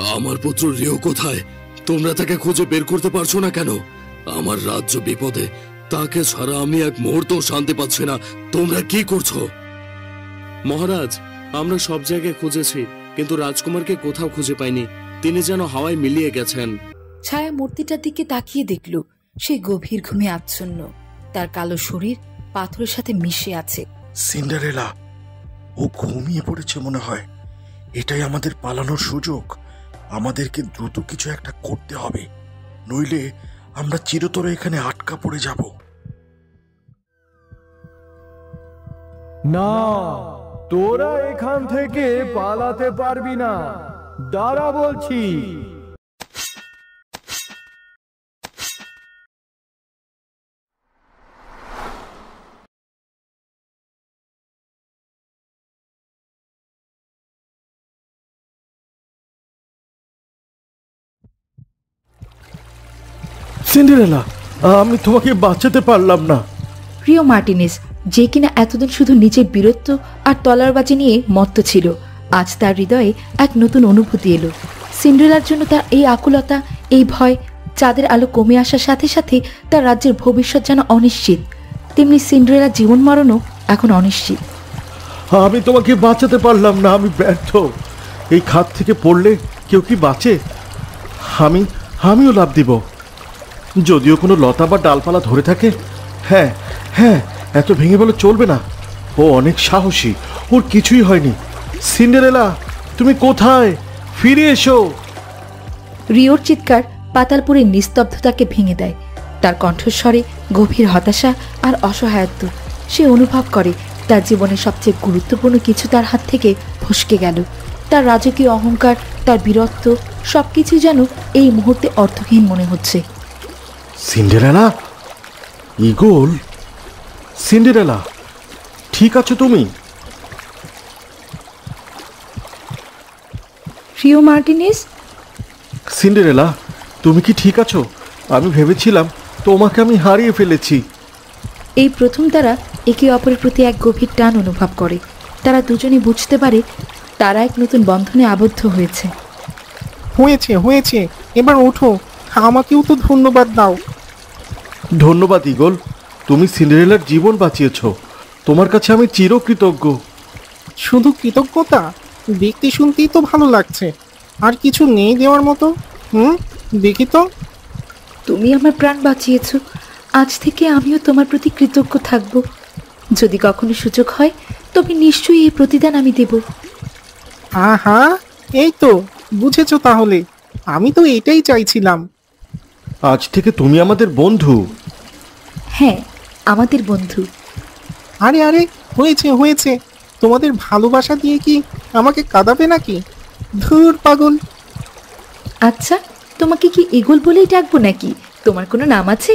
আমার পুত্র রিও কোথায়? তোমরা তাকে খুঁজে বের করতে পারছো না কেন? আমার রাজ্য বিপদে, তাকে ছাড়া আমি এক মুহূর্ত শান্তি পাচ্ছি না। তোমরা কি করছো? মহারাজ, আমরা সব জায়গায় খুঁজেছি, কিন্তু রাজকুমারকে কোথাও খুঁজে পাইনি। তিনি যেন হাওয়ায় মিলিয়ে গেছেন। ছায়া মূর্তিটার দিকে তাকিয়ে দেখল সে গভীর ঘুমে আচ্ছন্ন। তার কালো শরীর পাথরের সাথে মিশে আছে। সিন্ডারেলা, ও ঘুমিয়ে পড়েছে মনে হয়। এটাই আমাদের পালানোর সুযোগ। আমাদেরকে দ্রুত কিছু একটা করতে হবে, নইলে আমরা চিরতরে এখানে আটকা পড়ে যাব। না, তোরা এখান থেকে পালাতে পারবি না। দাঁড়া বলছি। সিন্ডারেলা, আমি তোমাকে বাঁচাতে পারলাম না। রিও মার্টিনেজ, যে কিনা এতদিন শুধু নিজের বীরত্ব আর তলোয়ারবাজি নিয়ে মত্ত ছিল, আজ তার হৃদয়ে এক নতুন অনুভূতি এলো। সিন্ডারেলার জন্য তার এই আকুলতা, এই ভয়, চাঁদের আলো কমে আসার সাথে সাথে তার রাজ্যের ভবিষ্যৎ যেন অনিশ্চিত, তেমনি সিন্ডারেলার জীবন মরণও এখন অনিশ্চিত। আমি তোমাকে বাঁচাতে পারলাম না, আমি ব্যর্থ। এই খাত থেকে পড়লে কেউ কি বাঁচে? আমিও লাফ দিব, যদিও কোনো লতা বা ডালপালা ধরে থাকে। হ্যাঁ হ্যাঁ, এত ভেঙে বলে চলবে না। ও অনেক সাহসী, ওর কিছুই হয়নি। সিন্ডারেলা, তুমি কোথায়? ফিরে এসো। রিওর চিৎকার পাতালপুরের নিস্তব্ধতাকে ভেঙে দেয়। তার কণ্ঠস্বরে গভীর হতাশা আর অসহায়ত্ব। সে অনুভব করে তার জীবনের সবচেয়ে গুরুত্বপূর্ণ কিছু তার হাত থেকে ফসকে গেল। তার রাজকীয় অহংকার, তার বীরত্ব, সবকিছু যেন এই মুহূর্তে অর্থহীন মনে হচ্ছে। সিন্ডারেলা, ইগল, সিন্ডারেলা, ঠিক আছো তুমি? রিও মার্টিনেজ, সিন্ডারেলা, তুমি কি ঠিক আছো? আমি ভেবেছিলাম তোমাকে আমি হারিয়ে ফেলেছি। এই প্রথম তারা একে অপরের প্রতি এক গভীর টান অনুভব করে। তারা দুজনে বুঝতে পারে তারা এক নতুন বন্ধনে আবদ্ধ হয়েছে। হয়েছে, এবার ওঠো, আমাকেও তো ধন্যবাদ দাও। ধন্যবাদ ইগল, তুমি সিন্ডারেলার জীবন বাঁচিয়েছ। তোমার কাছে আমি চিরকৃতজ্ঞ। শুধু কৃতজ্ঞতা? দেখতে শুনতেই তো ভালো লাগছে। আর কিছু নেই দেওয়ার মতো? দেখি তো। তুমি আমার প্রাণ বাঁচিয়েছ, আজ থেকে আমিও তোমার প্রতি কৃতজ্ঞ থাকব। যদি কখনো সুযোগ হয় তবে নিশ্চয়ই এই প্রতিদান আমি দেব। আহা, এই তো বুঝেছো তাহলে। আমি তো এটাই চাইছিলাম। আজ থেকে তুমি আমাদের বন্ধু। হ্যাঁ, আমাদের বন্ধু। আরে হয়েছে। তোমাদের ভালোবাসা দিয়ে কি আমাকে কাঁদাবে নাকি? ধুর পাগল। আচ্ছা, তোমাকে কি ইগল বলেই ডাকবো নাকি? তোমার কোনো নাম আছে?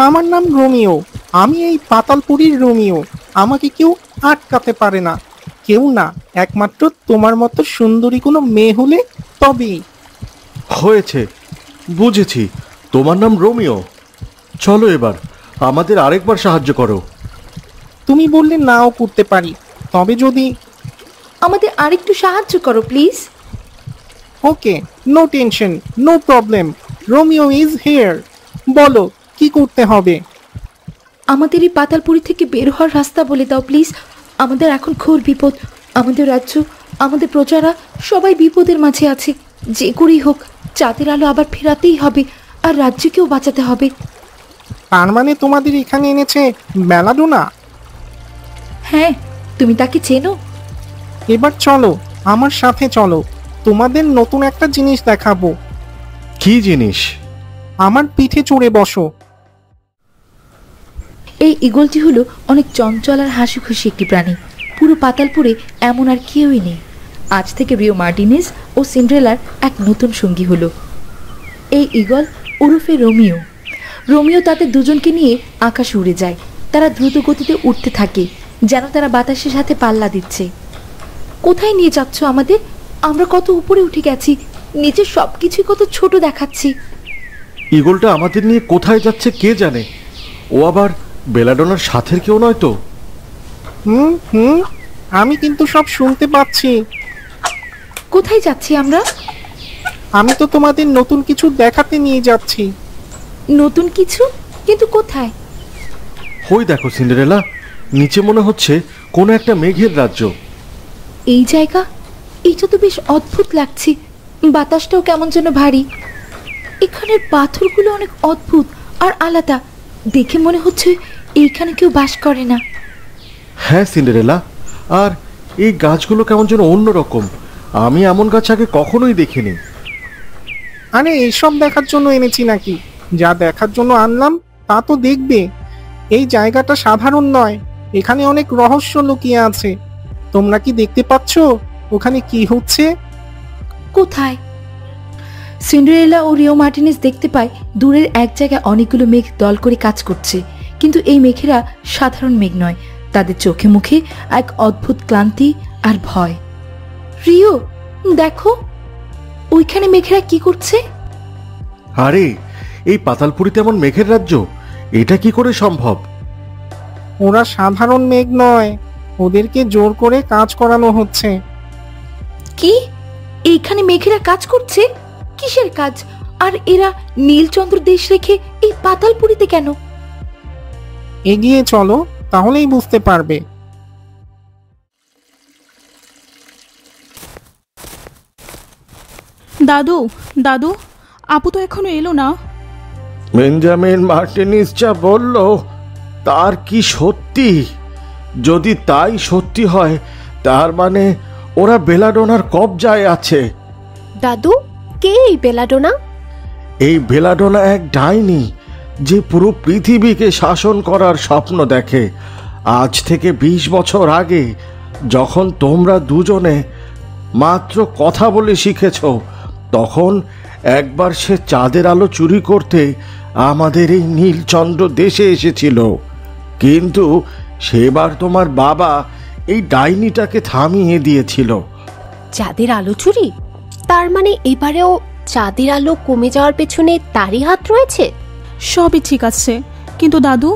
আমার নাম রোমিও। আমি এই পাতালপুরীর রোমিও। আমাকে কেউ আটকাতে পারে না, কেউ না। একমাত্র তোমার মতো সুন্দরী কোনো মেয়ে হলে তবেই। হয়েছে, বুঝেছি, তোমার নাম রোমিও। চলো এবার আমাদের আরেকবার সাহায্য করো। তুমি বললে নাও করতে পারি, তবে যদি আমাদের আরেকটু সাহায্য করো please. Okay, no tension, no problem. Romeo is here. বলো কি করতে হবে? আমাদের এই পাতালপুরি থেকে বের হওয়ার রাস্তা বলে দাও প্লিজ। আমাদের এখন ঘোর বিপদ। আমাদের রাজ্য, আমাদের প্রজারা সবাই বিপদের মাঝে আছে। যে করেই হোক চাঁদের আলো আবার ফেরাতেই হবে, আর রাজ্যকেও বাঁচাতে হবে। তার মানে তোমাদের এখানে এনেছে বেলাডোনা? হ্যাঁ, তুমি তাকে চেনো? এবার চলো, আমার সাথে চলো। তোমাদের নতুন একটা জিনিস দেখাবো। কি জিনিস? আমার পিঠে চড়ে বসো। এই ঈগলটি হলো অনেক চঞ্চল আর হাসি খুশি একটি প্রাণী। পুরো পাতালপুরে এমন আর কেউই নেই। আজ থেকে রিও মার্টিনেজ ও সিন্ডারেলার এক নতুন সঙ্গী হলো এই ঈগল ওরফে রোমিও। রোমিও তাদের দুজনকে নিয়ে আকাশে উড়ে যায়। তারা দ্রুত গতিতে উঠতে থাকে, যেন তারা বাতাসের সাথে পাল্লা দিচ্ছে। কোথায় নিয়ে যাচ্ছ আমাদের? আমরা কত উপরে উঠে গেছি, নিচের সবকিছুই কত ছোট দেখাচ্ছি। ঈগলটা আমাদের নিয়ে কোথায় যাচ্ছে কে জানে। ও আবার বেলাডোনার সাথের কেউ নয় তো? আমি কিন্তু সব শুনতে পাচ্ছি। কোথায় যাচ্ছি আমরা? আমি তো তোমাদের নতুন কিছু দেখাতে নিয়ে যাচ্ছি। নতুন কিছু? কিন্তু কোথায়? ওই দেখো সিন্ডারেলা, নিচে মনে হচ্ছে কোনো একটা মেঘের রাজ্য। এই জায়গা, এটা তো বেশ অদ্ভুত লাগছে। বাতাসটাও কেমন যেন ভারী। এখানের পাথরগুলো অনেক অদ্ভুত আর আলাদা। দেখে মনে হচ্ছে এইখানে কেউ বাস করে না। হ্যাঁ সিন্ডারেলা, আর এই গাছগুলো কেমন যেন অন্যরকম। আমি এমন গাছ আগে কখনোই দেখিনি। আরে এইসব দেখার জন্য এনেছি নাকি? যা দেখার জন্য আনলাম তা তো দেখবে। এই জায়গাটা সাধারণ নয়, এখানে অনেক রহস্য লুকিয়ে আছে। তোমরা কি দেখতে পাচ্ছ ওখানে কি হচ্ছে? কোথায়? সিন্ডারেলা ও রিও মার্টিনেজ দেখতে পায় দূরের এক জায়গায় অনেকগুলো মেঘ দল করে কাজ করছে। কিন্তু এই মেঘেরা সাধারণ মেঘ নয়, তাদের চোখে মুখে এক অদ্ভুত ক্লান্তি আর ভয়। রিও, দেখো ওইখানে মেঘেরা কি করছে? আরে, এই পাতালপুরিতে এমন মেঘের রাজ্য, এটা কি করে সম্ভব? ওরা সাধারণ মেঘ নয়, ওদেরকে জোর করে কাজ করানো হচ্ছে। কি? এইখানে মেঘেরা কাজ করছে? কিসের কাজ? আর এরা নীলচন্দ্র দেশ রেখে এই পাতালপুরিতে কেন? এগিয়ে চলো, তাহলেই বুঝতে পারবে। দাদু, দাদু, আপু তো এখনো এলো না। বেঞ্জামিন মার্টিনিজ যা বলল তার কি সত্যি? যদি তাই সত্যি হয়, তার মানে ওরা বেলাডোনার কবজায় আছে। দাদু, কে এই বেলাডোনা? এই বেলাডোনা এক ডাইনি, যে পুরো পৃথিবীকে শাসন করার স্বপ্ন দেখে। আজ থেকে 20 বছর আগে, যখন তোমরা দুজনে মাত্র কথা বলে শিখেছ, তখন একবার সে চাঁদের আলো চুরি করতে আমাদের এই নীলচন্দ্র দেশে এসেছিল। কিন্তু সেবার তোমার বাবা এই ডাইনিটাকে থামিয়ে দিয়েছিল। চাঁদের আলো চুরি? তার মানে এবারেও চাঁদের আলো কমে যাওয়ার পেছনে তারই হাত রয়েছে? সবই ঠিক আছে, কিন্তু দাদু,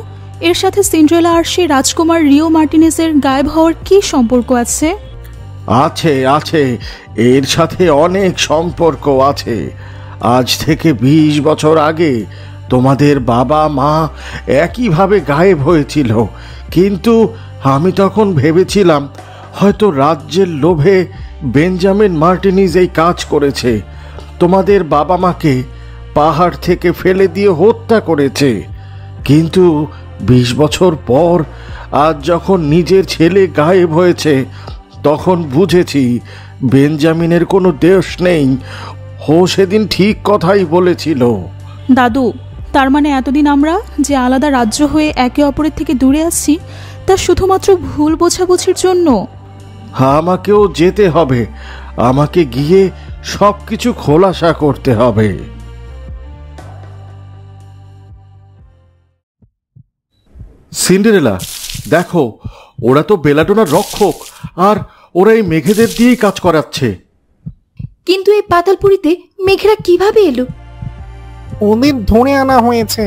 এর সাথে সিন্ড্রেলা আর সেই রাজকুমার রিও মার্টিনেজের গায়েব হওয়ার কি সম্পর্ক আছে? আছে আছে, এর সাথে অনেক সম্পর্ক আছে। আজ থেকে 20 বছর আগে তোমাদের বাবা মা একইভাবে গায়েব হয়েছিল, কিন্তু আমি তখন ভেবেছিলাম হয়তো রাজ্যের লোভে বেঞ্জামিন মার্টিনিজ এই কাজ করেছে। তোমাদের বাবা মাকে পাহাড় থেকে ফেলে দিয়ে হত্যা করেছে। কিন্তু 20 বছর পর আজ যখন নিজের ছেলে গায়েব হয়েছে, তখন বুঝেছি বেঞ্জামিনের কোনো দোষ নেই। ও সেদিন ঠিক কথাই বলেছিল। দাদু, তার মানে এতদিন আমরা যে আলাদা রাজ্য হয়ে একে অপরের থেকে দূরে আছি, তা শুধুমাত্র ভুল বোঝাবুঝির জন্য? আমাকেও যেতে হবে, আমাকে গিয়ে সবকিছু খোলাসা করতে হবে। সিন্ডারেলা, দেখো, ওরা তো বেলাডোনার রক্ষক, আর ওরা এই মেঘেদের দিয়েই কাজ করাচ্ছে। কিন্তু এই পাতালপুরিতে মেঘেরা কিভাবে এলো? ওদের ধরে আনা হয়েছে।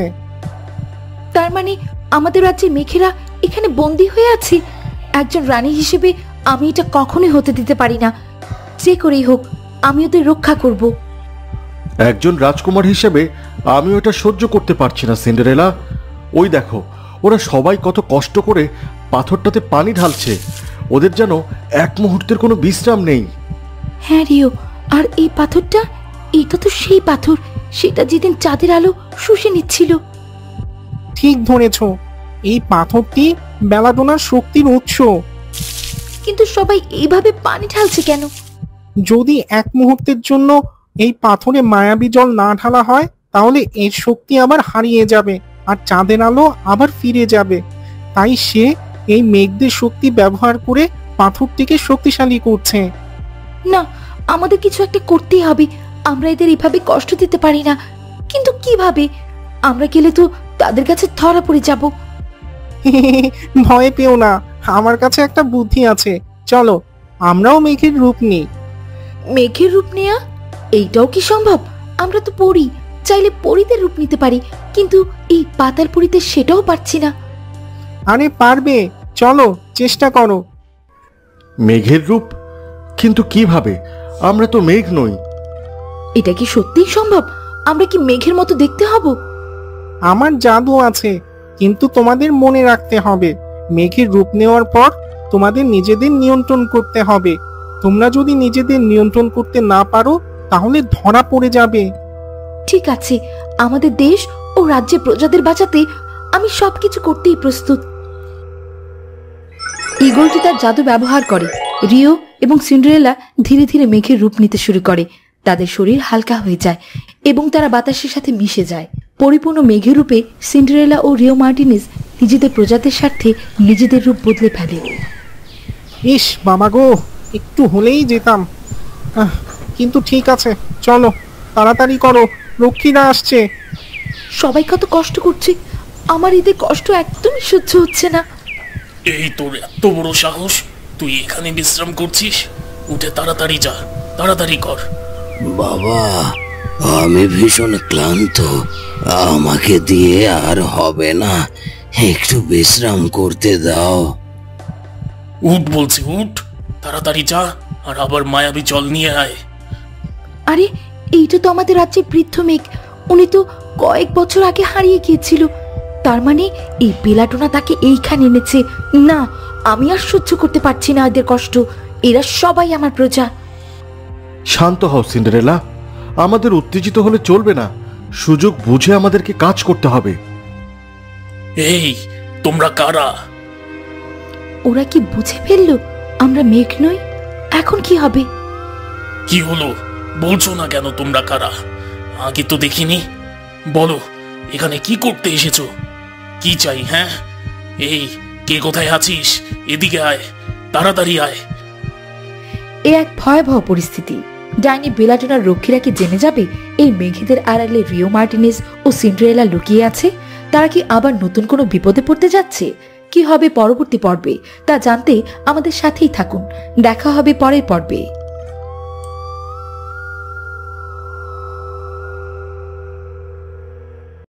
তার মানে আমাদের রাজ্যের মেঘেরা এখানে বন্দী হয়ে আছে। একজন রানী হিসেবে আমি এটা কখনোই হতে দিতে পারি না। যে করেই হোক, আমি ওদের রক্ষা করব। একজন রাজকুমার হিসেবে আমি ওটা সহ্য করতে পারছি না সিন্ডারেলা। ওই দেখো, ওরা সবাই কত কষ্ট করে পাথরটাতে পানি ঢালছে। ওদের যেন এক মুহূর্তের কোনো বিশ্রাম নেই। হ্যাঁ রিও, আর এই পাথরটা, এটা তো সেই পাথর সেটা যেদিন চাঁদের আলো শুষে নিচ্ছিল। ঠিক ধরেছ, এই পাথরটি বেলাডোনার শক্তির উৎস। কিন্তু সবাই এইভাবে পানি ঢালছে কেন? যদি এক মুহূর্তের জন্য এই পাথরে মায়াবী জল না ঢালা হয়, তাহলে এর শক্তি আবার হারিয়ে যাবে আর চাঁদের আলো আবার ফিরে যাবে। তাই সে এই মেঘদের শক্তি ব্যবহার করে পাথরটিকে শক্তিশালী করছে। না, আমাদের কিছু একটা করতেই হবে। আমরা এদের এভাবে কষ্ট দিতে পারি না। কিন্তু কিভাবে? আমরা গেলে তো তাদের কাছে ধরা পড়ে যাব। ভয় পেও না, আমার কাছে একটা বুদ্ধি আছে। চলো, আমরাও মেঘের রূপ নিই। মেঘের রূপ নেয়া? এইটাও কি সম্ভব? আমরা তো পড়ি, চাইলে পরিদের রূপ নিতে পারি, কিন্তু এই পাতালপুরিতে সেটাও পারছি না। আরে পারবে, চলো চেষ্টা করো। মেঘের রূপ? কিন্তু কিভাবে? আমরা তো মেঘ নই। এটা কি সত্যিই সম্ভব? আমরা কি মেঘের মতো দেখতে হব? আমার জাদু আছে, কিন্তু তোমাদের মনে রাখতে হবে মেঘের রূপ নেওয়ার পর তোমাদের নিজেদের নিয়ন্ত্রণ করতে হবে। তোমরা যদি নিজেদের নিয়ন্ত্রণ করতে না পারো তাহলে ধরা পড়ে যাবে। ঠিক আছে, আমাদের দেশ ও রাজ্যের প্রজাদের বাঁচাতে আমি সবকিছু করতেই প্রস্তুত। ঈগলটি তার জাদু ব্যবহার করে। রিও এবং সিন্ডারেলা ধীরে ধীরে মেঘের রূপ নিতে শুরু করে। তাদের শরীর হালকা হয়ে যায় এবং তারা বাতাসের সাথে মিশে যায়। পরিপূর্ণ মেঘের রূপে সিন্ডারেলা ও রিও মার্টিনেজ নিজেদের প্রজাদের স্বার্থে নিজেদের রূপ বদলে ফেলে। ইস বাবা গো, একটু হলেই যেতাম। কিন্তু ঠিক আছে, চলো তাড়াতাড়ি করো, রক্ষীরা আসছে। সবাই কত কষ্ট করছে, আমার এদের কষ্ট একদমই সহ্য হচ্ছে না। এই তোর এত বড় সাহস, তুই এখানে বিশ্রাম করছিস? উঠে তাড়াতাড়ি যা, তাড়াতাড়ি কর। বাবা, আমি ভীষণ ক্লান্ত, আমাকে দিয়ে আর হবে না, একটু বিশ্রাম করতে দাও। উঠ বলছি, উঠ, তাড়াতাড়ি যা, আর আবার মায়াবী জল নিয়ে আয়। আরে, এইটা তো আমাদের রাজ্যের বৃদ্ধ মেঘ। উনি তো কয়েক বছর আগে হারিয়ে গিয়েছিল। তার মানে এই বেলাটোনা তাকে এইখানে এনেছে। না, আমি আর সহ্য করতে পারছি না এদের কষ্ট। এরা সবাই আমার প্রজা। শান্ত হও সিন্ডারেলা, আমাদের উত্তেজিত হলে চলবে না। সুযোগ বুঝে আমাদেরকে কাজ করতে হবে। এই, তোমরা কারা? ওরা কি বুঝে ফেললো আমরা মেঘ নই? এখন কি হবে? কি হলো, বলছো না কেন তোমরা কারা? আগে তো দেখিনি। বলো, এখানে কি করতে এসেছো? কি চাই? হ্যাঁ, এই কে কোথায় আছিস? এদিকে আয়, তাড়াতাড়ি আয়। এ এক ভয়াবহ পরিস্থিতি। ডাইনি বেলাটোনার রক্ষীরা কি জেনে যাবে এই মেঘেদের আড়ালে রিও মার্টিনেজ ও সিন্ডারেলা লুকিয়ে আছে? তারা কি আবার নতুন কোনো বিপদে পড়তে যাচ্ছে? কি হবে পরবর্তী পর্বে তা জানতে আমাদের সাথেই থাকুন। দেখা হবে পরের পর্বে।